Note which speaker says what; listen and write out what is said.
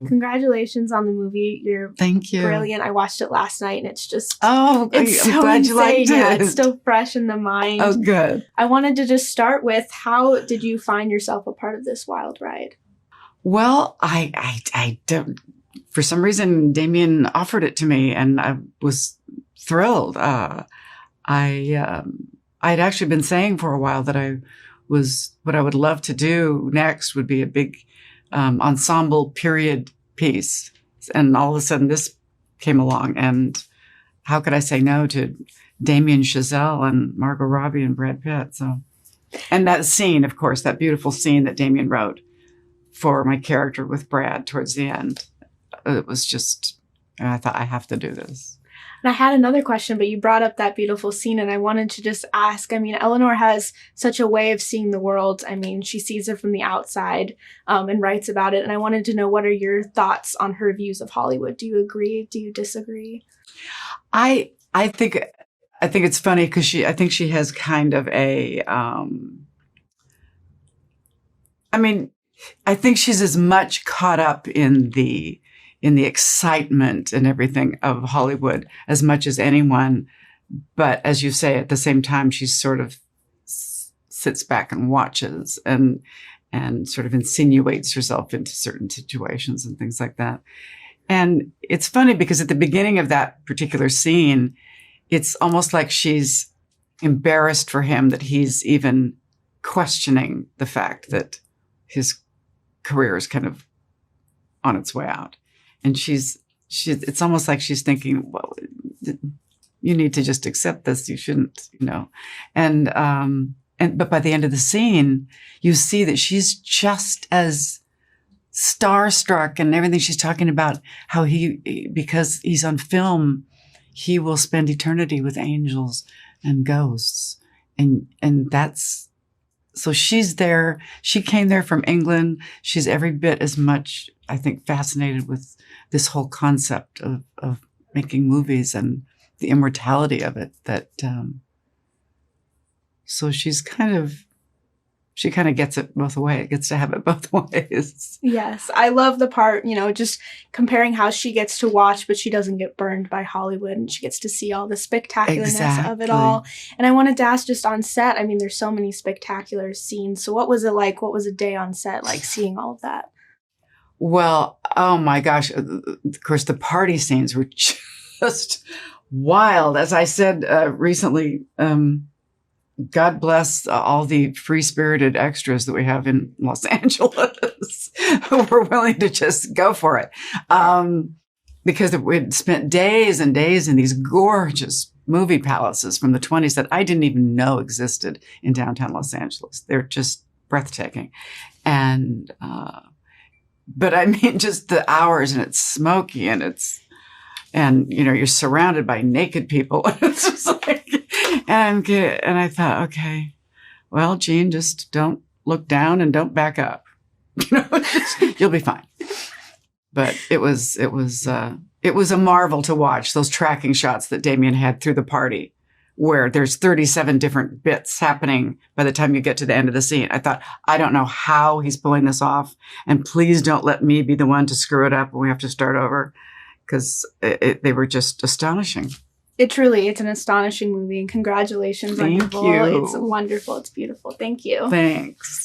Speaker 1: Congratulations on the movie. You're
Speaker 2: Thank you.
Speaker 1: Brilliant. I watched it last night and it's just,
Speaker 2: I'm
Speaker 1: so
Speaker 2: glad
Speaker 1: insane.
Speaker 2: you liked
Speaker 1: Yeah,
Speaker 2: it.
Speaker 1: it's still fresh in the mind.
Speaker 2: Oh, good.
Speaker 1: I wanted to just start with, how did you find yourself a part of this wild ride?
Speaker 2: Well, I don't, for some reason, Damien offered it to me and I was thrilled. I'd actually been saying for a while that what I would love to do next would be a big ensemble period piece. And all of a sudden this came along, and how could I say no to Damien, Chazelle, and Margot Robbie and Brad Pitt? So, and that scene, of course, that beautiful scene that Damien wrote for my character with Brad towards the end. It was just, I thought, I have to do this.
Speaker 1: And I had another question, but you brought up that beautiful scene, and I wanted to just ask, I mean, Eleanor has such a way of seeing the world. I mean, she sees it from the outside and writes about it. And I wanted to know, what are your thoughts on her views of Hollywood? Do you agree? Do you disagree?
Speaker 2: I think it's funny because I think she has kind of a, I think she's as much caught up in the excitement and everything of Hollywood as much as anyone. But as you say, at the same time, she sort of sits back and watches and sort of insinuates herself into certain situations and things like that. And it's funny because at the beginning of that particular scene, it's almost like she's embarrassed for him that he's even questioning the fact that his career is kind of on its way out. And it's almost like she's thinking, well, you need to just accept this. You shouldn't, but by the end of the scene, you see that she's just as starstruck and everything. She's talking about how because he's on film, he will spend eternity with angels and ghosts. And that's, so she's there. She came there from England. She's every bit as much, I think, fascinated with this whole concept of making movies and the immortality of it. So she kind of gets it both ways. Gets to have it both ways.
Speaker 1: Yes. I love the part, just comparing how she gets to watch, but she doesn't get burned by Hollywood, and she gets to see all the spectacularness of it all. And I wanted to ask, just on set, I mean, there's so many spectacular scenes. So what was it like? What was a day on set like, seeing all of that?
Speaker 2: Well, oh my gosh. Of course, the party scenes were just wild. As I said recently, God bless all the free-spirited extras that we have in Los Angeles who were willing to just go for it. Because we'd spent days and days in these gorgeous movie palaces from the 1920s that I didn't even know existed in downtown Los Angeles. They're just breathtaking. And, but I mean, just the hours, and it's smoky, and you're surrounded by naked people. It's just like, and I thought, okay, well, Jean, just don't look down and don't back up. You'll be fine. But it was a marvel to watch those tracking shots that Damien had through the party, where there's 37 different bits happening by the time you get to the end of the scene. I thought, I don't know how he's pulling this off, and please don't let me be the one to screw it up when we have to start over, because they were just astonishing.
Speaker 1: It's an astonishing movie, and congratulations on your role. It's wonderful. It's beautiful. Thank you.
Speaker 2: Thanks.